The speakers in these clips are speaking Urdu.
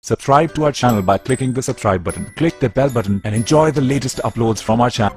Subscribe to our channel by clicking the subscribe button. Click the bell button and enjoy the latest uploads from our channel.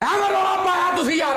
ਐਵੇਂ ਰੌਲਾ ਪਾਇਆ ਤੁਸੀਂ ਯਾਰ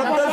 70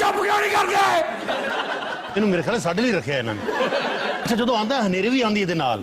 ਚੁੱਪ ਕਿਉਂ ਨਹੀਂ ਕਰਦੇ ਇਹਨੂੰ ਮੇਰੇ ਖਿਆਲ ਸਾਡੇ ਲਈ ਰੱਖਿਆ ਇਹਨਾਂ ਨੇ। ਅੱਛਾ ਜਦੋਂ ਆਂਦਾ ਹਨੇਰੇ ਵੀ ਆਂਦੀ ਇਹਦੇ ਨਾਲ।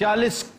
40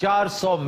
400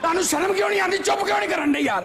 ਤੁਹਾਨੂੰ ਸ਼ਰਮ ਕਿਉਂ ਨਹੀਂ ਆਉਂਦੀ ਚੁੱਪ ਕਿਉਂ ਨਹੀਂ ਕਰਨ ਦੇ ਯਾਰ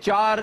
4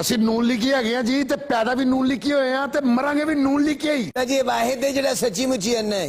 ਅਸੀਂ ਨੂਨ ਲਿਖੀ ਹੈਗੇ ਆ ਜੀ, ਤੇ ਪੈਦਾ ਵੀ ਨੂਨ ਲਿਖੀ ਹੋਏ ਆ, ਤੇ ਮਰਾਂਗੇ ਵੀ ਨੂਨ ਲਿਖੀ ਹੀ। ਜੀ ਵਾਹਿਦ ਹੈ ਜਿਹੜਾ ਸੱਚੀ ਮੁੱਚੀ ਅੰਨਾ ਹੈ।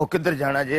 ਉਹ ਕਿੱਧਰ ਜਾਣਾ ਜੇ?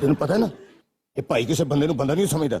ਤੈਨੂੰ ਪਤਾ ਨਾ ਇਹ ਭਾਈ ਕਿਸੇ ਬੰਦੇ ਨੂੰ ਬੰਦਾ ਨਹੀਂ ਸਮਝਦਾ।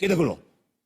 ਕਿਹਦੇ ਕੋਲੋਂ?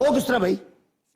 ਉਹ ਕਿਸ ਤਰ੍ਹਾਂ ਭਾਈ?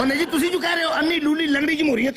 ਉਹ ਨਹੀਂ ਜੀ, ਤੁਸੀਂ ਜੋ ਕਹਿ ਰਹੇ ਹੋ ਅੰਨੀ ਲੂਲੀ ਲੰਗੜੀ ਜਮਹੂਰੀਅਤ।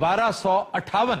1258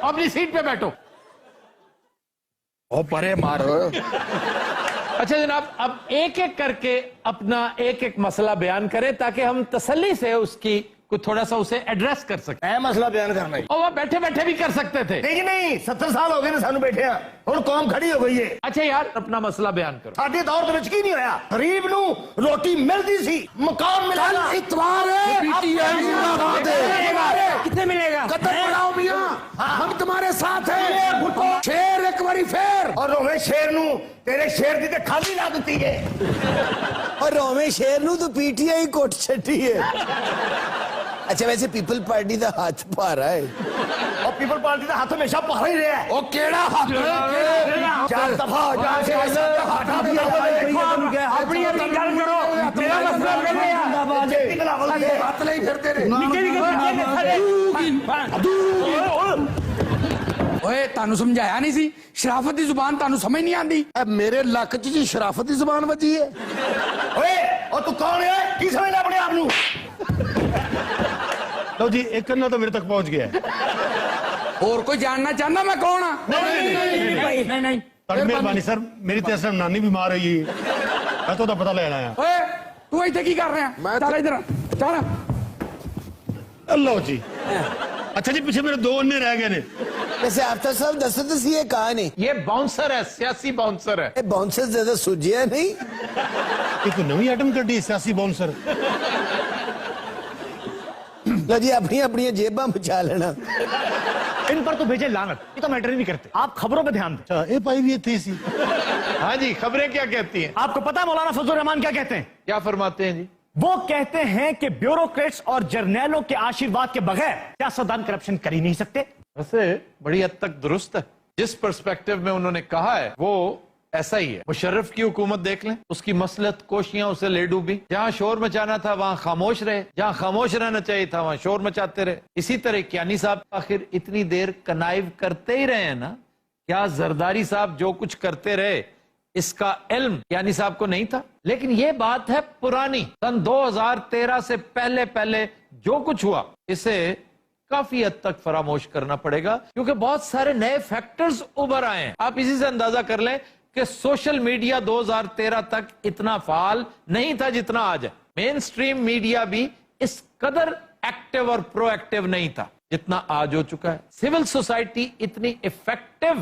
اپنی سیٹ پہ بیٹھو. او پرے مارو. اچھا جناب, اب ایک ایک کر کے اپنا ایک ایک مسئلہ بیان کریں تاکہ ہم تسلی سے اس کی کوئی تھوڑا سا اسے ایڈریس کر سکیں. اے مسئلہ بیان کرنا ہے. اور وہ بیٹھے بیٹھے بھی کر سکتے تھے. نہیں نہیں 70 سال ہو گئے نا سانو بیٹھے ہیں, ہن قوم کھڑی ہو گئی ہے. اچھا یار, اپنا مسئلہ بیان کرو. ساڈے دور دے وچ کی نہیں ہویا, غریب نو روٹی ملدی سی, مقام ملدا. کل اتوار ہے, پی ٹی آئی زندہ باد ہے. کتنے ملے گا؟ قدر پڑاؤ میاں, ہم تمہارے ساتھ ہیں. شیر ایک باری پھر. اور روے شیر نو تیرے شیر دی تے کھالی لا دتی ہے. اور رومے شیر نو تو پی ٹی آئی کوٹ چھٹی ہے. اچھا ویسے پیپل پارٹی دا ہاتھ پارا ہے. اور پیپل پارٹی دا ہاتھ ہمیشہ پارا ہی رہا ہے. او کیڑا ہاتھ ہے؟ چار دفعہ جا کے ہاتھا بھی اپنی اپنی گل کرو. میرا مسئلہ کرنے ہاتھ نہیں پھرتے رہے. اوے تانوں سمجھایا نہیں سی, شرافت دی زبان تانوں سمجھ نہیں آندی. اب میرے لک چ جی شرافت دی زبان وجی ہے. اوے او تو کون ہے, کی سمجھدا اپنے آپ نو؟ لو جی, ایک کرنا تو میرے تک پہنچ گیا ہے. اور کوئی جاننا چاہنا میں کون ہاں؟ نہیں. تاکہ مہربانی سر, میری طرف سے نانی بیمار ہوئی ہے, میں تو پتہ لینا آیا. اوے تو ایتھے کی کر رہے ہیں؟ چل ادھر چل. اللہ جی. اچھا جی, پیچھے میرے 2 انے رہ گئے نے. ویسے آفتاب صاحب دسو تو سی یہ کہاں نے؟ یہ باؤنسر ہے, سیاسی باؤنسر ہے. باؤنسر زیادہ سجیا نہیں. یہ کوئی نوی آئٹم کٹی, سیاسی باؤنسر. لو جی, اپنی اپنی جیباں بچا لینا. ان پر تو بھیجے لعنت, یہ تو میٹر ہی نہیں کرتے. آپ خبروں پہ دھیان دیں. اچھا, اے پائی بھی تھی سی. ہاں جی, خبریں کیا کہتی ہیں؟ آپ کو پتا ہے مولانا فضل الرحمان کیا کہتے ہیں؟ کیا فرماتے ہیں جی؟ وہ کہتے ہیں کہ بیوروکریٹس اور جرنیلوں کے آشیرواد کے بغیر سیاستدان کرپشن کر ہی نہیں سکتے. ویسے بڑی حد تک درست ہے. جس پرسپیکٹو میں انہوں نے کہا ہے وہ ایسا ہی ہے. مشرف کی حکومت دیکھ لیں, اس کی مصلحت کوشیاں اسے لے ڈوبی. جہاں شور مچانا تھا وہاں خاموش رہے, جہاں خاموش رہنا چاہیے تھا وہاں شور مچاتے رہے. اسی طرح کیانی صاحب آخر اتنی دیر کنائیو کرتے ہی رہے ہیں نا. کیا زرداری صاحب جو کچھ کرتے رہے اس کا علم کیانی صاحب کو نہیں تھا؟ لیکن یہ بات ہے پرانی, سن 2013 سے پہلے جو کچھ ہوا اسے کافی حد تک فراموش کرنا پڑے گا, کیونکہ بہت سارے نئے فیکٹرز ابھر آئے ہیں. آپ اسی سے اندازہ کر لیں کہ سوشل میڈیا 2013 تک اتنا فعال نہیں تھا جتنا آج ہے. مین سٹریم میڈیا بھی اس قدر ایکٹیو اور پرو ایکٹیو نہیں تھا جتنا آج ہو چکا ہے. سول سوسائٹی اتنی ایفیکٹو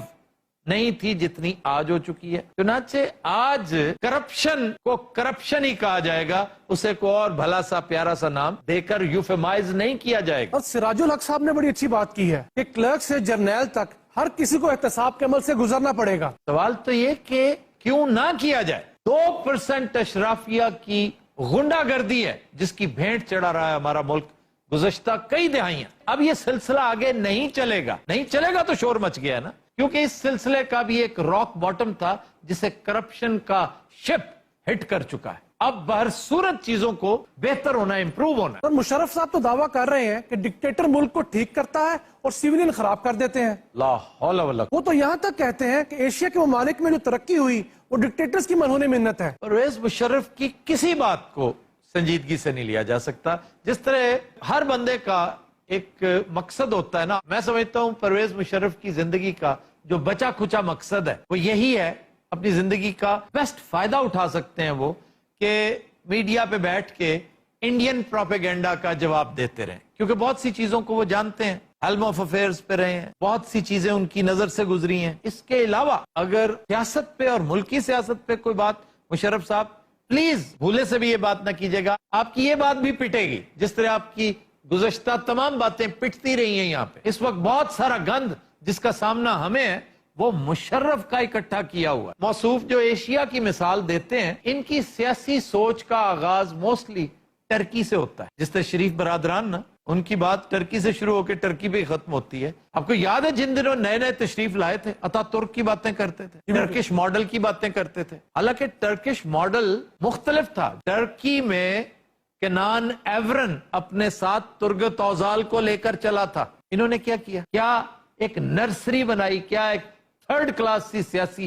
نہیں تھی جتنی آج ہو چکی ہے. چنانچہ آج کرپشن کو کرپشن ہی کہا جائے گا, اسے کوئی اور بھلا سا پیارا سا نام دے کر یوفیمائز نہیں کیا جائے گا. اور سراج الحق صاحب نے بڑی اچھی بات کی ہے کہ کلرک سے جرنیل تک ہر کسی کو احتساب کے عمل سے گزرنا پڑے گا. سوال تو یہ کہ کیوں نہ کیا جائے. 2% اشرافیہ کی غنڈہ گردی ہے جس کی بھینٹ چڑھا رہا ہے ہمارا ملک گزشتہ کئی دہائیاں. اب یہ سلسلہ آگے نہیں چلے گا تو شور مچ گیا ہے نا, کیونکہ اس سلسلے کا بھی ایک راک باٹم تھا جسے کرپشن کا شپ ہٹ کر چکا ہے. اب بہر صورت چیزوں کو بہتر ہونا, امپروو ہونا. اور مشرف صاحب تو دعویٰ کر رہے ہیں کہ ڈکٹیٹر ملک کو ٹھیک کرتا ہے اور سیویلین خراب کر دیتے ہیں. لا حول ولا قوت. وہ تو یہاں تک کہتے ہیں کہ ایشیا کے ممالک میں جو ترقی ہوئی وہ ڈکٹیٹرز کی منہونے منت ہے. پرویز مشرف کی کسی بات کو سنجیدگی سے نہیں لیا جا سکتا. جس طرح ہر بندے کا ایک مقصد ہوتا ہے نا, میں سمجھتا ہوں پرویز مشرف کی زندگی کا جو بچا کھچا مقصد ہے وہ یہی ہے, اپنی زندگی کا بیسٹ فائدہ اٹھا سکتے ہیں وہ کہ میڈیا پہ بیٹھ کے انڈین پروپیگنڈا کا جواب دیتے رہیں, کیونکہ بہت سی چیزوں کو وہ جانتے ہیں, ہیلم آف افیئرز پہ رہے ہیں, بہت سی چیزیں ان کی نظر سے گزری ہیں. اس کے علاوہ اگر سیاست پہ اور ملکی سیاست پہ کوئی بات, مشرف صاحب پلیز بھولے سے بھی یہ بات نہ کیجیے گا, آپ کی یہ بات بھی پٹے گی جس طرح آپ کی گزشتہ تمام باتیں پٹتی رہی ہیں. یہاں پہ اس وقت بہت سارا گند جس کا سامنا ہمیں ہے وہ مشرف کا اکٹھا کیا ہوا ہے. موصوف جو ایشیا کی مثال دیتے ہیں, ان کی سیاسی سوچ کا آغاز موسٹلی ٹرکی سے ہوتا ہے. جس طرح شریف برادران نا, ان کی بات ٹرکی سے شروع ہو کے ٹرکی پہ ختم ہوتی ہے. آپ کو یاد ہے جن دنوں نئے نئے تشریف لائے تھے اتا ترک کی باتیں کرتے تھے, ٹرکش ماڈل کی باتیں کرتے تھے. حالانکہ ٹرکش ماڈل مختلف تھا. ٹرکی میں کنان ایورن اپنے ساتھ ترگت اوزال کو لے کر چلا تھا. انہوں نے کیا کیا ایک نرسری بنائی, کیا ایک تھرڈ کلاس سی سیاسی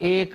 1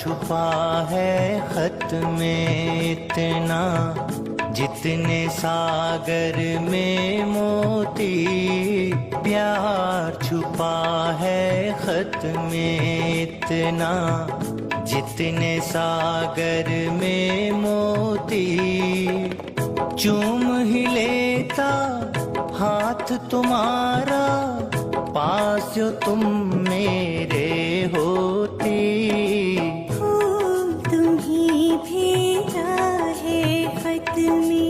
چھپا ہے خط میں اتنا جتنے ساگر میں موتی پیار چھپا ہے خط میں اتنا جتنے ساگر میں موتی چوم ہی لیتا ہاتھ تمہارا پاس جو تم میرے ہوتی تم ہی بھیجا ہے خط میں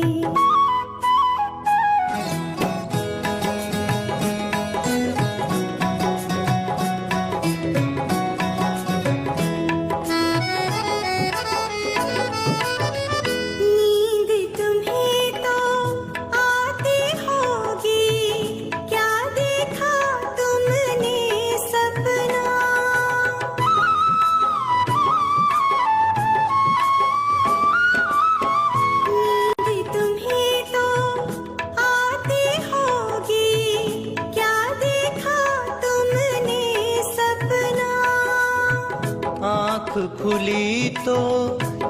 کھلی تو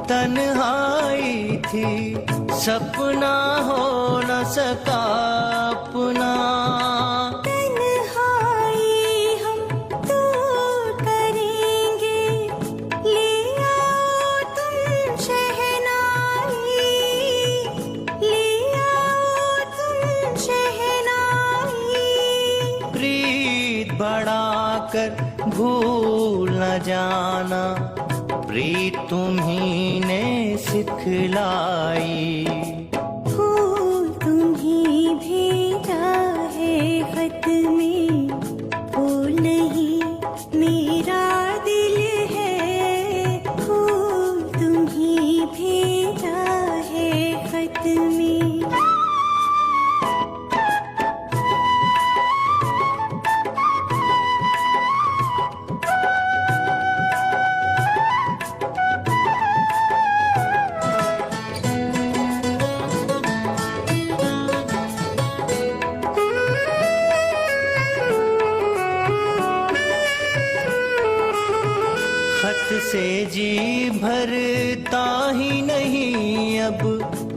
تنہائی تھی سپنا ہو نہ سکا اپنا تنہائی ہم دور کریں گے لے آؤ تم شہنائی لے آؤ تم شہنائی پریت بڑھا کر بھول نہ جانا پریت تمہیں نے سکھلائی پھول تمہیں بھیجا ہے خط میں پھول نہیں میرا دل ہے پھول تمہیں بھیجا ہے خط میں سے جی بھرتا ہی نہیں اب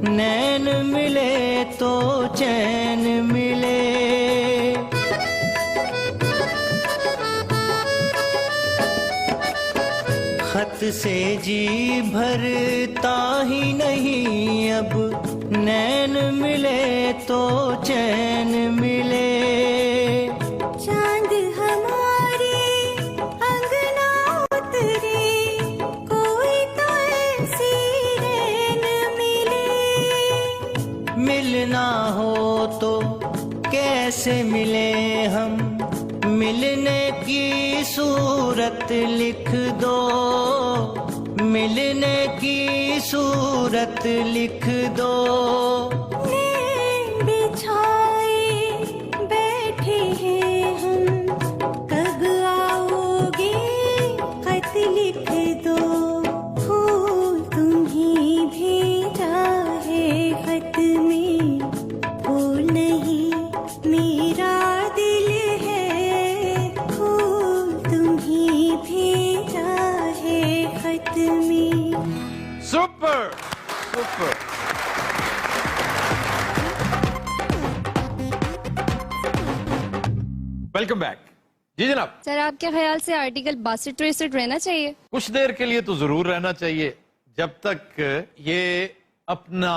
نین ملے تو چین ملے خط سے جی بھرتا ہی نہیں اب نین ملے تو چین ملے چاند ہمارے انگنا اترے کوئی تو ایسی رین ملے ملنا ہو تو کیسے ملے ہم ملنے کی صورت لکھ دو ملنے کی صورت لکھ دو بچھائے بیٹھے ہیں ہم کب آؤ گے خط لکھ دو پھول تمہیں بھیجا ہے خط میں پھول نہیں میرا دل ہے پھول تمہیں بھیجا ہے خط میں سپر سپر ویلکم بیک. جی جناب. سر آپ کے خیال سے آرٹیکل 62-63 رہنا چاہیے؟ کچھ دیر کے لیے تو ضرور رہنا چاہیے جب تک یہ اپنا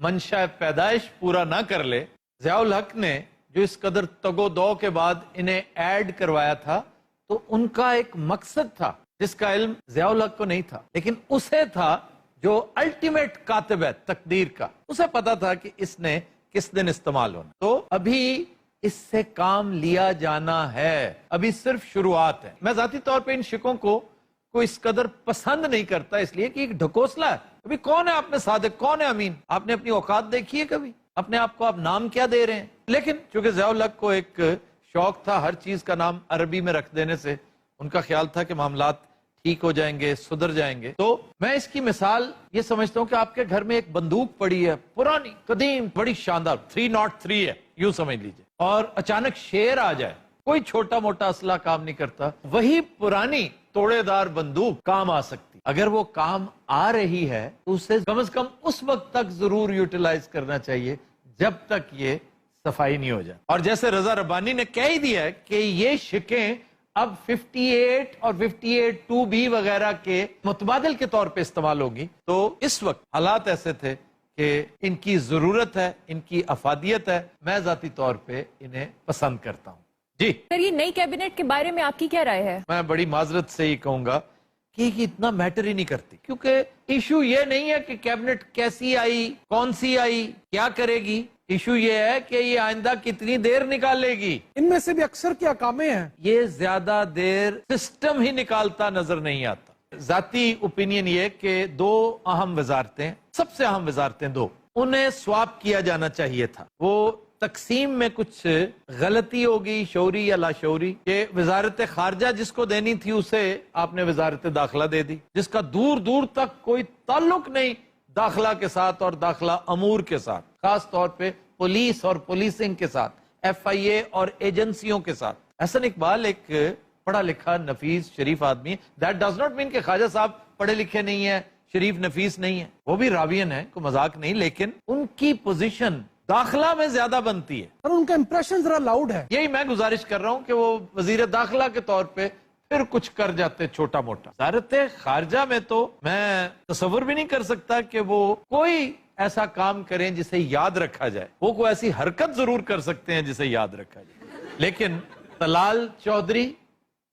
منشا پیدائش پورا نہ کر لے. ضیاء الحق نے جو اس قدر تگ و دو کے بعد انہیں ایڈ کروایا تھا تو ان کا ایک مقصد تھا جس کا علم ضیاء الحق کو نہیں تھا لیکن اسے تھا جو الٹیمیٹ کاتب ہے تقدیر کا. اسے پتا تھا کہ اس نے کس دن استعمال ہونا. تو ابھی اس سے کام لیا جانا ہے, ابھی صرف شروعات ہے. میں ذاتی طور پہ ان شکوں کو اس قدر پسند نہیں کرتا اس لیے کہ ایک ڈھکوسلا ہے. ابھی کون ہے آپ میں صادق, کون ہے امین؟ آپ نے اپنی اوقات دیکھی ہے کبھی؟ اپنے آپ کو آپ نام کیا دے رہے ہیں؟ لیکن چونکہ ضیاء الحق کو ایک شوق تھا ہر چیز کا نام عربی میں رکھ دینے سے, ان کا خیال تھا کہ معاملات ٹھیک ہو جائیں گے, سدھر جائیں گے. تو میں اس کی مثال یہ سمجھتا ہوں کہ آپ کے گھر میں ایک بندوق پڑی ہے, پرانی قدیم بڑی شاندار 303 ہے یوں سمجھ لیجئے, اور اچانک شیر آ جائے, کوئی چھوٹا موٹا اسلحہ کام نہیں کرتا, وہی پرانی توڑے دار بندوق کام آ سکتی. اگر وہ کام آ رہی ہے تو اسے کم از کم اس وقت تک ضرور یوٹیلائز کرنا چاہیے جب تک یہ صفائی نہیں ہو جائے. اور جیسے رضا ربانی نے کہہ ہی دیا ہے کہ یہ شکیں اب 58 اور 58(2)B وغیرہ کے متبادل کے طور پہ استعمال ہوگی. تو اس وقت حالات ایسے تھے کہ ان کی ضرورت ہے, ان کی افادیت ہے. میں ذاتی طور پہ انہیں پسند کرتا ہوں. جی سر, یہ نئی کیبنٹ کے بارے میں آپ کی کیا رائے ہے؟ میں بڑی معذرت سے ہی کہوں گا کہ یہ اتنا میٹر ہی نہیں کرتی, کیونکہ ایشو یہ نہیں ہے کہ کیبنٹ کیسی آئی, کون سی آئی, کیا کرے گی. ایشو یہ ہے کہ یہ آئندہ کتنی دیر نکالے گی. ان میں سے بھی اکثر کیا کامیں ہیں, یہ زیادہ دیر سسٹم ہی نکالتا نظر نہیں آتا. ذاتی اوپینین یہ کہ دو اہم وزارتیں, سب سے اہم وزارتیں دو, انہیں سواپ کیا جانا چاہیے تھا. وہ تقسیم میں کچھ غلطی ہوگی, شعوری یا لاشعوری, کہ وزارت خارجہ جس کو دینی تھی اسے آپ نے وزارت داخلہ دے دی, جس کا دور دور تک کوئی تعلق نہیں داخلہ کے ساتھ اور داخلہ امور کے ساتھ, خاص طور پہ پولیس اور پولیسنگ کے ساتھ, FIA اور ایجنسیوں کے ساتھ. حسن اقبال ایک پڑھا لکھا نفیس شریف آدمی. دیٹ ڈز ناٹ مین کہ خواجہ صاحب پڑھے لکھے نہیں ہیں, شریف نفیس نہیں ہے, وہ بھی راوین ہے, کوئی مذاق نہیں, لیکن ان کی پوزیشن داخلہ میں زیادہ بنتی ہے اور ان کا امپریشن ذرا لاؤڈ ہے. یہی میں گزارش کر رہا ہوں کہ وہ وزیر داخلہ کے طور پہ پھر کچھ کر جاتے چھوٹا موٹا. وزارت خارجہ میں تو میں تصور بھی نہیں کر سکتا کہ وہ کوئی ایسا کام کریں جسے یاد رکھا جائے. وہ کوئی ایسی حرکت ضرور کر سکتے ہیں جسے یاد رکھا جائے, لیکن طلال چودھری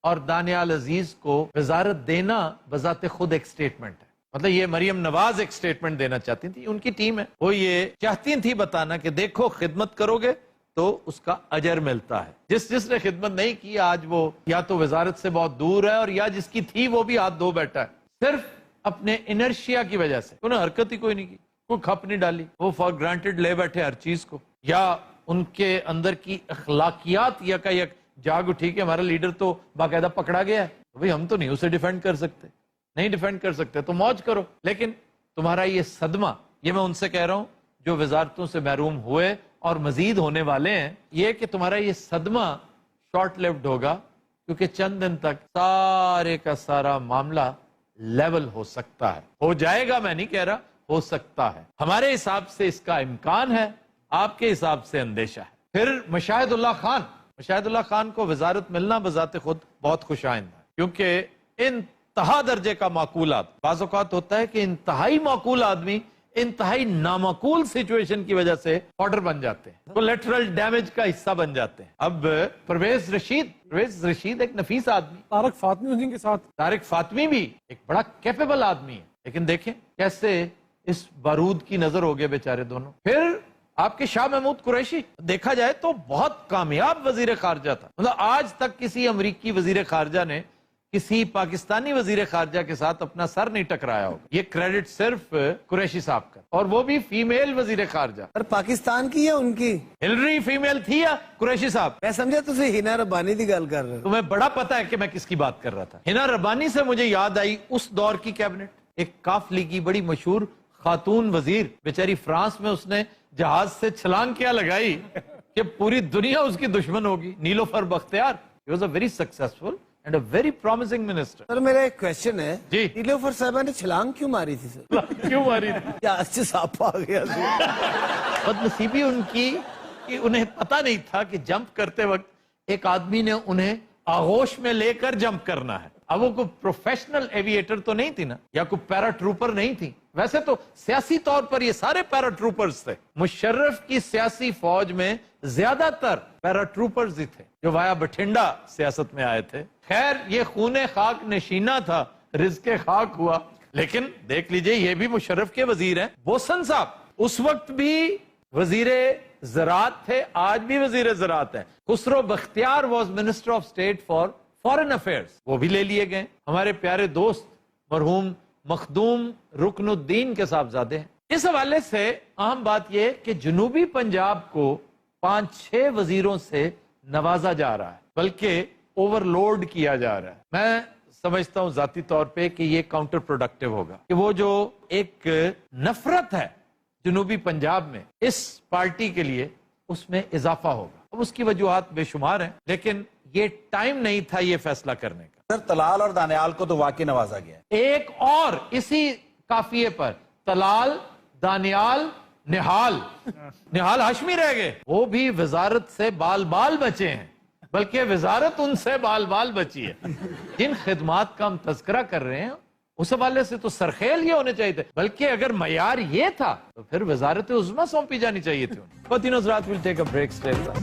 اور دانیال عزیز کو وزارت دینا بذات خود ایک سٹیٹمنٹ ہے. مطلب یہ مریم نواز ایک سٹیٹمنٹ دینا چاہتی تھی, ان کی ٹیم ہے, وہ یہ چاہتی تھی بتانا کہ دیکھو خدمت کرو گے تو اس کا اجر ملتا ہے. جس نے خدمت نہیں کی آج وہ یا تو وزارت سے بہت دور ہے, اور یا جس کی تھی وہ بھی ہاتھ دھو بیٹھا ہے, صرف اپنے انرشیا کی وجہ سے. انہوں نے حرکت ہی کوئی نہیں کی, کوئی کھپ نہیں ڈالی, وہ فار گرانٹیڈ لے بیٹھے ہر چیز کو, یا ان کے اندر کی اخلاقیات یکا یک جاگ اٹھی کہ ہمارا لیڈر تو باقاعدہ پکڑا گیا ہے, بھئی ہم تو نہیں اسے ڈیفینڈ کر سکتے, نہیں ڈیفینڈ کر سکتے تو موج کرو. لیکن تمہارا یہ صدمہ, یہ میں ان سے کہہ رہا ہوں جو وزارتوں سے محروم ہوئے اور مزید ہونے والے ہیں, یہ کہ تمہارا یہ صدمہ شارٹ لیوڈ ہوگا, کیونکہ چند دن تک سارے کا سارا معاملہ لیول ہو سکتا ہے. ہو جائے گا میں نہیں کہہ رہا, ہو سکتا ہے. ہمارے حساب سے اس کا امکان ہے, آپ کے حساب سے اندیشہ ہے. پھر مشاہد اللہ خان کو وزارت ملنا بذات خود بہت خوش آئند ہے, کیونکہ انتہا درجے کا معقول آدمی. بعض اوقات ہوتا ہے کہ انتہائی معقول آدمی انتہائی نامعقول سچویشن کی وجہ سے آرڈر بن جاتے ہیں, کولیٹرل ڈیمیج کا حصہ بن جاتے ہیں. اب پرویز رشید ایک نفیس آدمی, طارق فاطمی ان کے ساتھ, طارق فاطمی بھی ایک بڑا کیپیبل آدمی ہے, لیکن دیکھیں کیسے اس بارود کی نظر ہو گئے بیچارے دونوں. پھر آپ کے شاہ محمود قریشی دیکھا جائے تو بہت کامیاب وزیر خارجہ تھا. مطلب آج تک کسی امریکی وزیر خارجہ نے کسی پاکستانی وزیر خارجہ کے ساتھ اپنا سر نہیں ٹکرایا ہوگا. یہ کریڈٹ صرف قریشی صاحب کا, اور وہ بھی فیمیل وزیر خارجہ. اور پاکستان کی ہے ان کی ہلری فیمیل تھی یا قریشی صاحب؟ میں سمجھا تسی ہنا ربانی دی گل کر رہے ہو. تمہیں بڑا پتا ہے کہ میں کس کی بات کر رہا تھا. ہنا ربانی سے مجھے یاد آئی اس دور کی کیبنٹ, ایک کافلی کی بڑی مشہور خاتون وزیر, بیچاری فرانس میں اس نے جہاز سے چھلانگ کیا لگائی کہ پوری دنیا اس کی دشمن ہوگی. نیلوفر Bakhtiyar, he was a very successful and a very promising minister. سر میرا ایک کوشچن ہے, جی نیلوفر صاحبہ نے چھلانگ کیوں ماری تھی سر؟ کیوں ماری تھی؟ جہاز سے سانپ آ گیا تھی. بدنصیبی ان کی کہ انہیں پتا نہیں تھا کہ جمپ کرتے وقت ایک آدمی نے انہیں آغوش میں لے کر جمپ کرنا ہے. اب وہ کوئی پروفیشنل ایویٹر تو نہیں تھی نا, یا کوئی پیرا ٹروپر نہیں تھی. ویسے تو سیاسی طور پر یہ سارے پیرا ٹروپرز تھے. مشرف کی سیاسی فوج میں زیادہ تر پیرا ٹروپرز ہی تھے جو وایا بٹھنڈا سیاست میں آئے تھے. خیر یہ خون خاک نشینہ تھا, رزق خاک ہوا. لیکن دیکھ لیجئے یہ بھی مشرف کے وزیر ہیں. بوسن صاحب اس وقت بھی وزیر زراعت تھے, آج بھی وزیر زراعت ہیں. Khusro Bakhtiar was minister of state for foreign affairs, وہ بھی لے لیے گئے. ہمارے پیارے دوست مرحوم مخدوم رکن الدین کے صاحبزادے ہیں. اس حوالے سے اہم بات یہ کہ جنوبی پنجاب کو 5-6 وزیروں سے نوازا جا رہا ہے, بلکہ اوور لوڈ کیا جا رہا ہے. میں سمجھتا ہوں ذاتی طور پہ کہ یہ کاؤنٹر پروڈکٹیو ہوگا, کہ وہ جو ایک نفرت ہے جنوبی پنجاب میں اس پارٹی کے لیے, اس میں اضافہ ہوگا. اب اس کی وجوہات بے شمار ہیں, لیکن یہ ٹائم نہیں تھا یہ فیصلہ کرنے کا. سر طلال اور دانیال کو تو واقعی نوازا گیا ہے. ایک اور اسی قافیے پر طلال، دانیال، نہال ہاشمی رہ گئے. وہ بھی وزارت سے بال بچے ہیں، بلکہ وزارت ان سے بال بچی ہے. جن خدمات کا ہم تذکرہ کر رہے ہیں اس حوالے سے تو سرخیل یہ ہونے چاہیے تھے، بلکہ اگر معیار یہ تھا تو پھر وزارت عظمیٰ سونپی جانی چاہیے تھی. تینوں حضرات will take a break. Stay with us.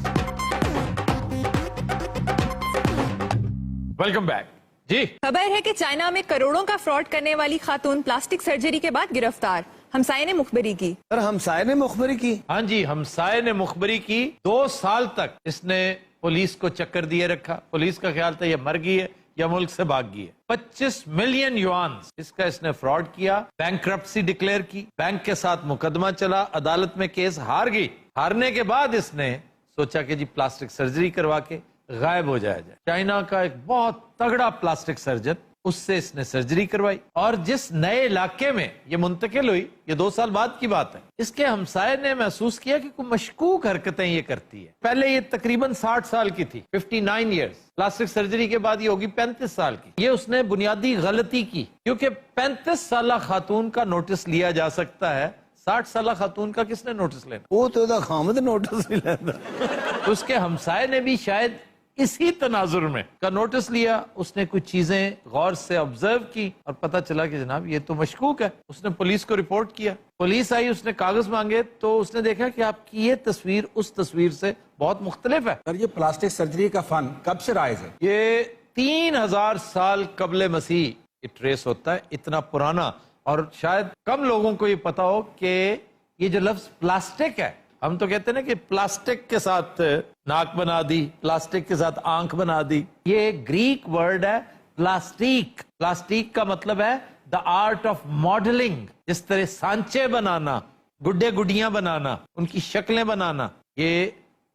Welcome back. جی خبر ہے کہ چائنا میں کروڑوں کا فراڈ کرنے والی خاتون پلاسٹک سرجری کے بعد گرفتار. ہمسائے نے مخبری کی. سر ہمسائے نے مخبری کی؟ ہاں جی، ہمسائے نے مخبری کی. 2 سال تک اس نے پولیس کو چکر دیے رکھا. پولیس کا خیال تھا یہ مر گئی ہے یا ملک سے بھاگ گئی ہے. 25 ملین یوان اس کا اس نے فراڈ کیا. بینکرپسی ڈکلیئر کی، بینک کے ساتھ مقدمہ چلا، عدالت میں کیس ہار گئی. ہارنے کے بعد اس نے سوچا کہ جی پلاسٹک سرجری کروا کے غائب ہو جائے. چائنا کا ایک بہت تگڑا پلاسٹک سرجن، اس سے اس نے سرجری کروائی. اور جس نئے علاقے میں یہ منتقل ہوئی، یہ 2 سال بعد کی بات ہے، اس کے ہمسائے نے محسوس کیا کہ کوئی مشکوک حرکتیں یہ کرتی ہے. پہلے یہ تقریباً 60 سال کی تھی، 59 ایئرز. پلاسٹک سرجری کے بعد یہ ہوگی 35 سال کی. یہ اس نے بنیادی غلطی کی، کیونکہ 35 سالہ خاتون کا نوٹس لیا جا سکتا ہے، 60 سالہ خاتون کا کس نے نوٹس لینا؟ وہ تو دا خامد نوٹس نہیں لیتا. اس کے ہمسائے نے بھی شاید اسی تناظر میں کا نوٹس لیا. اس نے کچھ چیزیں غور سے آبزرو کی اور پتا چلا کہ جناب یہ تو مشکوک ہے. اس نے پولیس کو رپورٹ کیا. پولیس آئی، اس نے کاغذ مانگے تو اس نے دیکھا کہ آپ کی یہ تصویر اس تصویر سے بہت مختلف ہے. سر یہ پلاسٹک سرجری کا فن کب سے رائج ہے؟ یہ 3000 سال قبل مسیح یہ ٹریس ہوتا ہے. اتنا پرانا، اور شاید کم لوگوں کو یہ پتا ہو کہ یہ جو لفظ پلاسٹک ہے، ہم تو کہتے ہیں نا کہ پلاسٹک کے ساتھ ناک بنا دی، پلاسٹک کے ساتھ آنکھ بنا دی. یہ گریک ورڈ ہے پلاسٹیک. پلاسٹیک کا مطلب ہے دا آرٹ آف ماڈلنگ. جس طرح سانچے بنانا، گڈے گڈیاں بنانا، ان کی شکلیں بنانا، یہ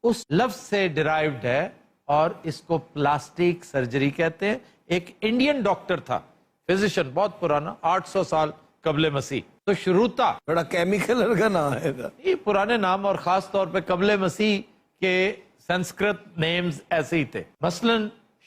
اس لفظ سے ڈرائیوڈ ہے اور اس کو پلاسٹک سرجری کہتے ہیں. ایک انڈین ڈاکٹر تھا، فزیشین، بہت پرانا، 800 سال قبل مسیح. تو شروطا بڑا کیمیکل کا نام ہے. یہ پرانے نام، اور خاص طور پہ قبل مسیح کے سنسکرت نیمز ایسے ہی تھے. مثلا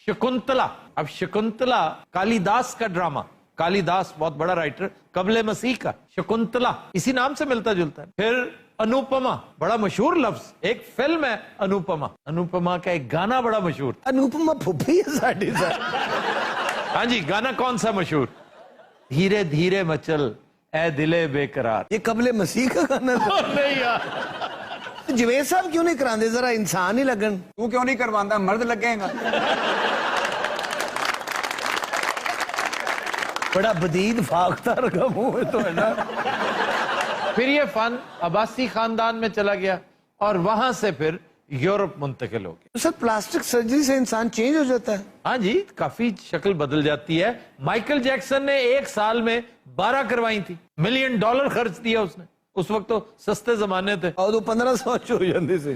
شکنتلا. اب شکنتلا کالی داس کا ڈرامہ، کالی داس بہت بڑا رائٹر، قبل مسیح کا. شکنتلا اسی نام سے ملتا جلتا ہے. پھر انوپما، بڑا مشہور لفظ، ایک فلم ہے انوپما. انوپما کا ایک گانا بڑا مشہور. انوپما پھپھی ہے ساڈی سر. ہاں جی، گانا کون سا مشہور؟ دھیرے دھیرے مچل اے دلے بے قرار. یہ قبل مسیح کا گانا تھا. نہیں یار، جوید صاحب کیوں نہیں کراندے؟ ذرا انسان ہی لگن. تو کیوں نہیں کروانا؟ مرد لگے گا. بڑا بدید فاختہ رکھا منہ ہے تو ہے نا. پھر یہ فن عباسی خاندان میں چلا گیا اور وہاں سے پھر یورپ منتقل ہو گیا. سر پلاسٹک سرجری سے انسان چینج ہو جاتا ہے؟ ہاں جی، کافی شکل بدل جاتی ہے. مائیکل جیکسن نے 1 سال میں 12 کروائی تھی. $1 ملین خرچ دیا اس نے. اس وقت تو سستے زمانے تھے. اور 1500 ہو جاندے سے.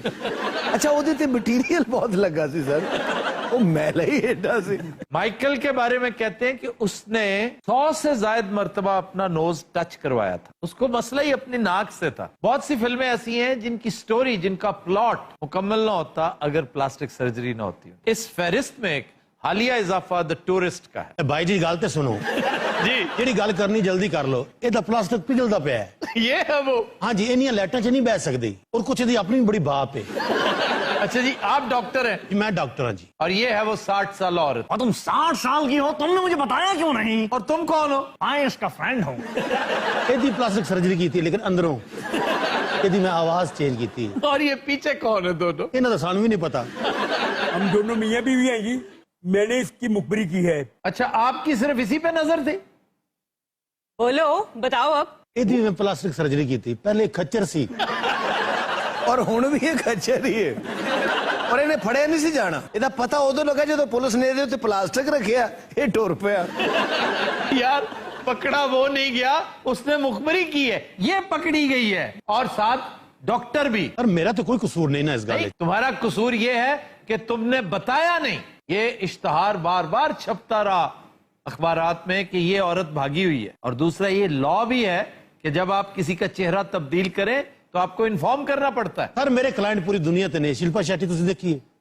اچھا وہ تے مٹیریل بہت لگا سی سر، وہ میلا ہی ایڈا سی. مائیکل کے بارے میں کہتے ہیں کہ اس نے 100 سے زائد مرتبہ اپنا نوز ٹچ کروایا تھا. اس کو مسئلہ ہی اپنی ناک سے تھا. بہت سی فلمیں ایسی ہیں جن کی سٹوری، جن کا پلاٹ مکمل نہ ہوتا اگر پلاسٹک سرجری نہ ہوتی. اس فہرست میں ایک حالیہ اضافہ دا ٹورسٹ کا ہے. بھائی جی گل تے سنو جی، جیڑی گل کرنی جلدی کر لو. یہ تو پلاسٹک پگھلدا پیا ہے. یہ ہے وہ. ہاں جی، انہیاں لائٹاں چ نہیں بیٹھ سکتی، اور کچھ دی اپنی بڑی باپ ہے. اچھا جی، آپ ڈاکٹر ہیں؟ میں ڈاکٹر ہوں جی. اور یہ ہے وہ 60 سالہ عورت. اور تم 60 سال کی ہو، تم نے مجھے بتایا کیوں نہیں؟ اور تم کون ہو؟ میں اس کا فرینڈ ہوں. یہ پلاسٹک سرجری کی تھی لیکن اندروں یہ میں آواز چینج کی تھی. اور یہ پیچھے کون ہے دونوں؟ انہوں نے سانو بھی نہیں پتا. ہم دونوں میاں بیوی ہیں جی. میں نے اس کی مخبری کی ہے. اچھا، آپ کی صرف اسی پہ نظر تھی؟ بولو، بتاؤ اب. یہ میں پلاسٹک سرجری کی تھی. پہلے کچر سی اور ہن بھی یہ کچر ہی ہے. اور انہیں پھڑیا نہیں سی جانا. یہ پتا ادو لگا جدو پولیس نے تے پلاسٹک رکھیا، یہ ٹر پیا. یار پکڑا وہ نہیں گیا، اس نے مخبری کی ہے، یہ پکڑی گئی ہے. اور ساتھ ڈاکٹر بھی. اور میرا تو کوئی قصور نہیں نا اس گل. تمہارا قصور یہ ہے کہ تم نے بتایا نہیں. یہ اشتہار بار بار چھپتا رہا اخبارات میں کہ یہ عورت بھاگی ہوئی ہے. اور دوسرا یہ لا بھی ہے کہ جب آپ کسی کا چہرہ تبدیل کریں تو آپ کو انفارم کرنا پڑتا ہے. سر میرے کلائنٹ پوری دنیا تے نے. شلپا شیٹی تسی دیکھیے،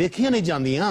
ਵੇਖੀਆਂ ਨਹੀਂ ਜਾਂਦੀਆਂ।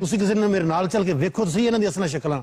ਤੁਸੀਂ ਕਿਸੇ ਨੇ ਮੇਰੇ ਨਾਲ ਚੱਲ ਕੇ ਵੇਖੋ ਤੁਸੀਂ ਇਹਨਾਂ ਦੀ ਅਸਲ ਸ਼ਕਲਾਂ।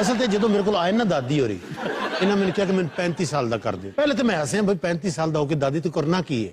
ਅਸਲ ਤੇ ਜਦੋਂ ਮੇਰੇ ਕੋਲ ਆਏ ਨਾ ਦਾਦੀ ਹੋਰੀ ਇਹਨਾਂ ਮੈਨੂੰ ਕਿਹਾ ਕਿ ਮੈਨੂੰ 35 ਸਾਲ ਦਾ ਕਰ ਦਿਓ। ਪਹਿਲੇ ਤੇ ਮੈਂ ਹੱਸਿਆ ਬਈ 35 ਸਾਲ ਦਾ ਹੋ ਕੇ ਦਾਦੀ ਤੂੰ ਕਰਨਾ ਕੀ ਹੈ।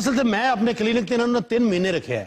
ਅਸਲ ਤੇ ਮੈਂ ਆਪਣੇ ਕਲੀਨਿਕ ਤੇ ਇਹਨਾਂ ਨੂੰ 3 ਮਹੀਨੇ ਰੱਖਿਆ ਹੈ।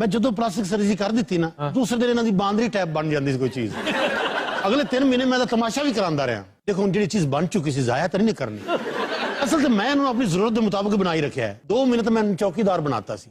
ਮੈਂ ਜਦੋਂ ਪਲਾਸਟਿਕ ਸਰਜਰੀ ਕਰ ਦਿੱਤੀ ਨਾ ਦੂਸਰੇ ਦਿਨ ਇਹਨਾਂ ਦੀ ਬਾਂਦਰੀ ਟੈਪ ਬਣ ਜਾਂਦੀ ਸੀ ਕੋਈ ਚੀਜ਼। ਅਗਲੇ 3 ਮਹੀਨੇ ਮੈਂ ਤਾਂ ਤਮਾਸ਼ਾ ਵੀ ਕਰਾਉਂਦਾ ਰਿਹਾ। ਦੇਖੋ ਹੁਣ ਜਿਹੜੀ ਚੀਜ਼ ਬਣ ਚੁੱਕੀ ਸੀ ਜ਼ਾਇਆ ਤਾਂ ਨਹੀਂ ਕਰਨੀ। ਅਸਲ ਤੇ ਮੈਂ ਇਹਨੂੰ ਆਪਣੀ ਜ਼ਰੂਰਤ ਦੇ ਮੁਤਾਬਕ ਬਣਾਈ ਰੱਖਿਆ ਹੈ। 2 ਮਹੀਨੇ ਤਾਂ ਮੈਂ ਚੌਕੀਦਾਰ ਬਣਾਤਾ ਸੀ।